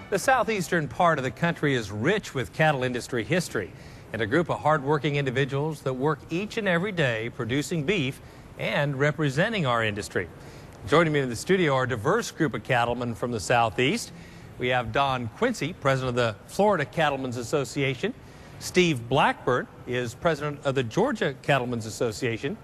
The southeastern part of the country is rich with cattle industry history and a group of hardworking individuals that work each and every day producing beef and representing our industry. Joining me in the studio are a diverse group of cattlemen from the southeast. We have Don Quincy, president of the Florida Cattlemen's Association. Steve Blackburn is president of the Georgia Cattlemen's Association.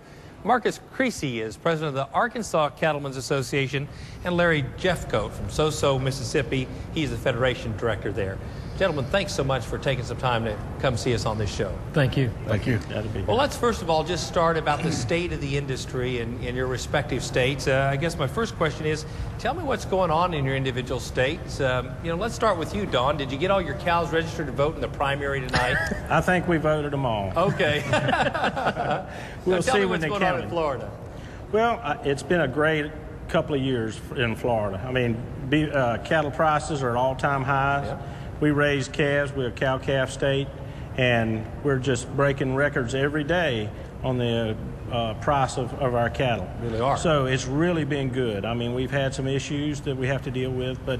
Marcus Creasy is president of the Arkansas Cattlemen's Association, and Larry Jeffcoat from Soso, Mississippi. He's the federation director there. Gentlemen, thanks so much for taking some time to come see us on this show. Thank you. Thank you. Glad to be here. Well, let's first of all just start about the state of the industry in your respective states. I guess my first question is, tell me what's going on in your individual states. Let's start with you, Don. Did you get all your cows registered to vote in the primary tonight? I think we voted them all. Okay. We'll tell see me when what's they going count on in Florida. Well, it's been a great couple of years in Florida. I mean, cattle prices are at all-time highs. Yep. We raise calves. We're a cow-calf state, and we're just breaking records every day on the price of our cattle. Really are. So it's really been good. I mean, we've had some issues that we have to deal with, but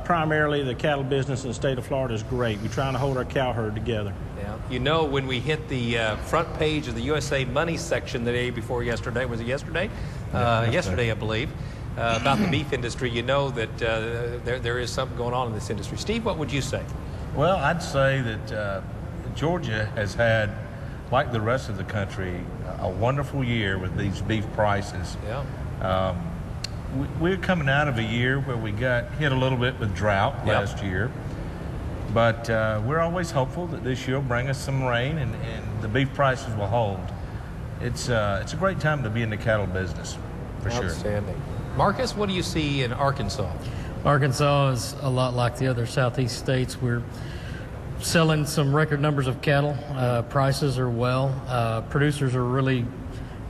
primarily the cattle business in the state of Florida is great. We're trying to hold our cow herd together. Yeah. You know, when we hit the front page of the USA Money section the day before yesterday, was it yesterday? Yesterday, I believe. About the beef industry, you know that there is something going on in this industry. Steve, what would you say? Well, I'd say that Georgia has had, like the rest of the country, a wonderful year with these beef prices. Yeah. We're coming out of a year where we got hit a little bit with drought last year, but we're always hopeful that this year will bring us some rain and the beef prices will hold. It's a great time to be in the cattle business, for sure. Outstanding. Marcus, what do you see in Arkansas? Arkansas is a lot like the other southeast states. We're selling some record numbers of cattle. Prices are well. Producers are really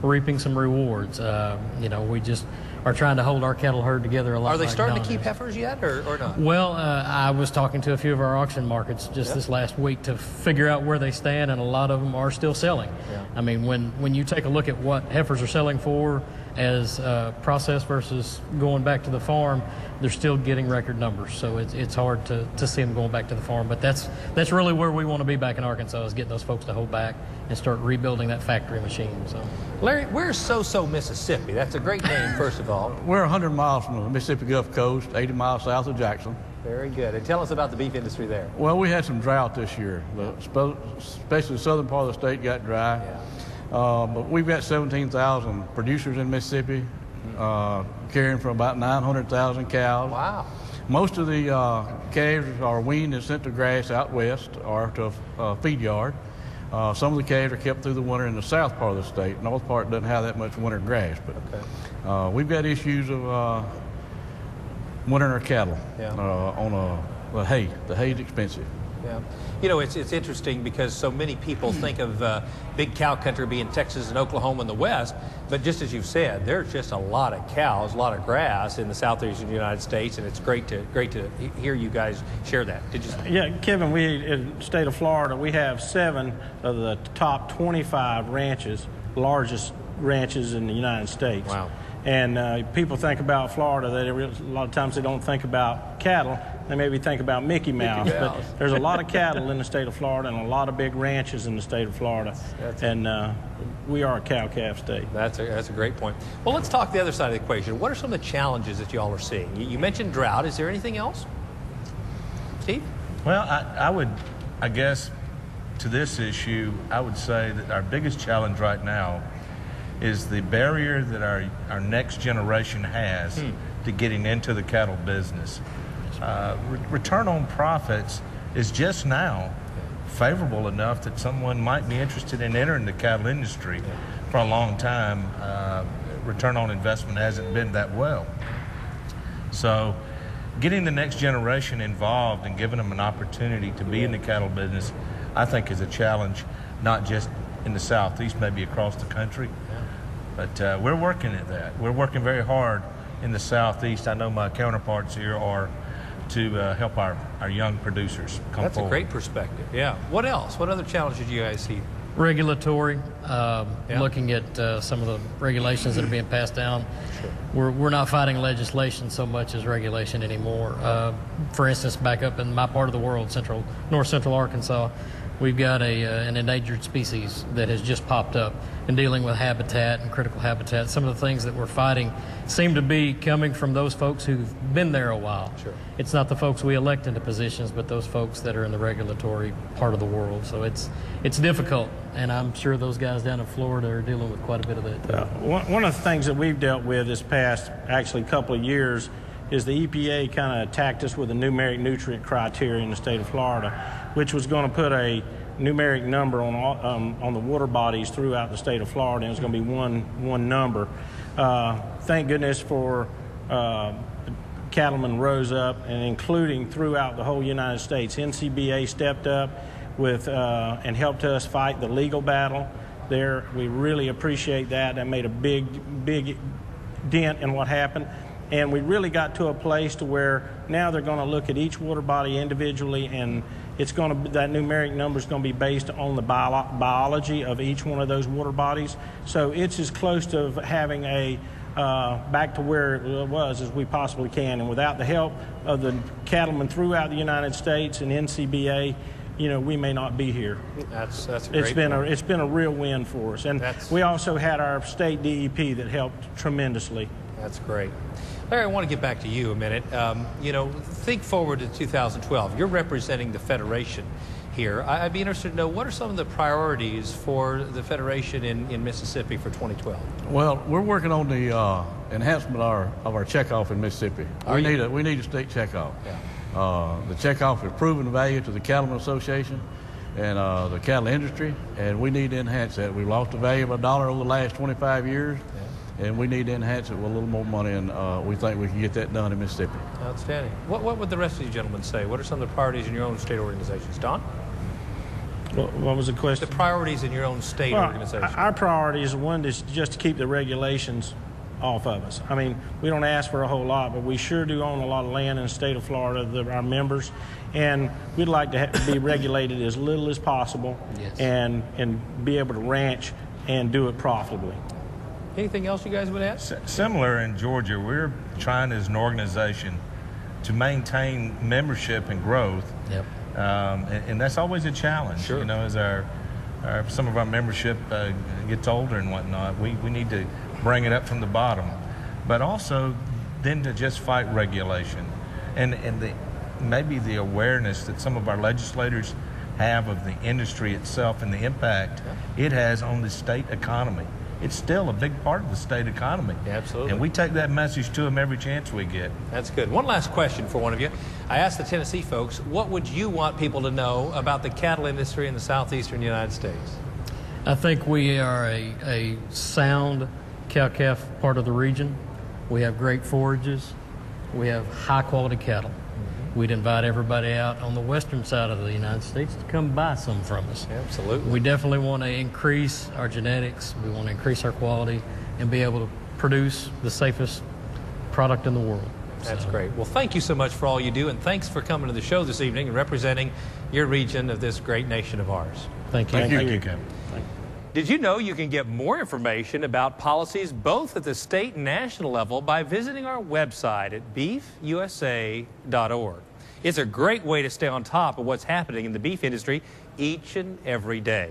reaping some rewards. We just are trying to hold our cattle herd together a lot. Are they like starting Don to keep is. heifers yet or not? Well, I was talking to a few of our auction markets just this last week to figure out where they stand, and a lot of them are still selling. Yeah. I mean, when you take a look at what heifers are selling for as processed versus going back to the farm, they're still getting record numbers. So it's hard to see them going back to the farm. But that's really where we want to be back in Arkansas, is getting those folks to hold back and start rebuilding that factory machine. So, Larry, where's Soso, Mississippi? That's a great name, first of all. We're 100 miles from the Mississippi Gulf Coast, 80 miles south of Jackson. Very good. And tell us about the beef industry there. Well, we had some drought this year. Especially the southern part of the state got dry. Yeah. But we've got 17,000 producers in Mississippi, caring for about 900,000 cows. Wow. Most of the calves are weaned and sent to grass out west or to a feed yard. Some of the calves are kept through the winter in the south part of the state. North part doesn't have that much winter grass, but we've got issues of wintering our cattle on the hay. The hay is expensive. Yeah. You know, it's interesting because so many people think of big cow country being Texas and Oklahoma in the west, but just as you've said, there's just a lot of cows, a lot of grass in the southeastern United States, and it's great to hear you guys share that. Did you? Yeah, Kevin, we in the state of Florida, we have 7 of the top 25 ranches, largest ranches in the United States. Wow. And people think about Florida, a lot of times they don't think about cattle. They maybe think about Mickey Mouse. But there's a lot of cattle in the state of Florida and a lot of big ranches in the state of Florida. We are a cow-calf state. That's a great point. Well, let's talk the other side of the equation. What are some of the challenges that you all are seeing? You mentioned drought. Is there anything else? Steve? Well, I guess to this issue, I would say that our biggest challenge right now is the barrier that our next generation has to getting into the cattle business. Return on profits is just now favorable enough that someone might be interested in entering the cattle industry. For a long time, return on investment hasn't been that well. So getting the next generation involved and giving them an opportunity to be in the cattle business, I think is a challenge, not just in the southeast, maybe across the country. But we're working at that. We're working very hard in the southeast. I know my counterparts here are to help our young producers come That's forward. a great perspective. Yeah. What else? What other challenges do you guys see? Regulatory, looking at some of the regulations that are being passed down. We're not fighting legislation so much as regulation anymore. For instance, back up in my part of the world, north central Arkansas, we've got an endangered species that has just popped up, and dealing with habitat and critical habitat. Some of the things that we're fighting seem to be coming from those folks who've been there a while. Sure. It's not the folks we elect into positions, but those folks that are in the regulatory part of the world. So it's difficult, and I'm sure those guys down in Florida are dealing with quite a bit of that too. One of the things that we've dealt with this past, actually, couple of years is the EPA kind of attacked us with a numeric nutrient criteria in the state of Florida, which was going to put a numeric number on the water bodies throughout the state of Florida, and it's going to be one number. Thank goodness for Cattlemen rose up, and including throughout the whole United States. NCBA stepped up with and helped us fight the legal battle there. We really appreciate that. That made a big dent in what happened. And we really got to a place to where now they're going to look at each water body individually, and it's going to, that numeric number is going to be based on the biology of each one of those water bodies. So it's as close to having a back to where it was as we possibly can. And without the help of the cattlemen throughout the United States and NCBA, we may not be here. That's a great point. It's been a real win for us. And we also had our state DEP that helped tremendously. That's great. Larry, I want to get back to you a minute. Think forward to 2012. You're representing the Federation here. I'd be interested to know, what are some of the priorities for the Federation in Mississippi for 2012? Well, we're working on the enhancement of our checkoff in Mississippi. We need a state checkoff. Yeah. The checkoff is proven value to the Cattlemen Association and the cattle industry, and we need to enhance that. We've lost the value of $1 over the last 25 years. And we need to enhance it with a little more money, and we think we can get that done in Mississippi. Outstanding. What would the rest of you gentlemen say? What are some of the priorities in your own state organizations? Don? What was the question? The priorities in your own state organization. Our priority is, one, is just to keep the regulations off of us. I mean, we don't ask for a whole lot, but we sure do own a lot of land in the state of Florida, our members, and we'd like to be regulated as little as possible. Yes. and be able to ranch and do it profitably. Anything else you guys would add? Similar in Georgia, we're trying as an organization to maintain membership and growth. Yep. And that's always a challenge. Sure. As some of our membership gets older and whatnot, we need to bring it up from the bottom. But also then to just fight regulation and maybe the awareness that some of our legislators have of the industry itself and the impact it has on the state economy. It's still a big part of the state economy. Yeah, absolutely. And we take that message to them every chance we get. That's good. One last question for one of you. I asked the Tennessee folks, what would you want people to know about the cattle industry in the southeastern United States? I think we are a sound cow-calf part of the region. We have great forages. We have high-quality cattle. We'd invite everybody out on the western side of the United States to come buy some from us. Absolutely. We definitely want to increase our genetics. We want to increase our quality and be able to produce the safest product in the world. That's great. Well, thank you so much for all you do, and thanks for coming to the show this evening and representing your region of this great nation of ours. Thank you. Thank you, Kevin. Did you know you can get more information about policies both at the state and national level by visiting our website at beefusa.org? It's a great way to stay on top of what's happening in the beef industry each and every day.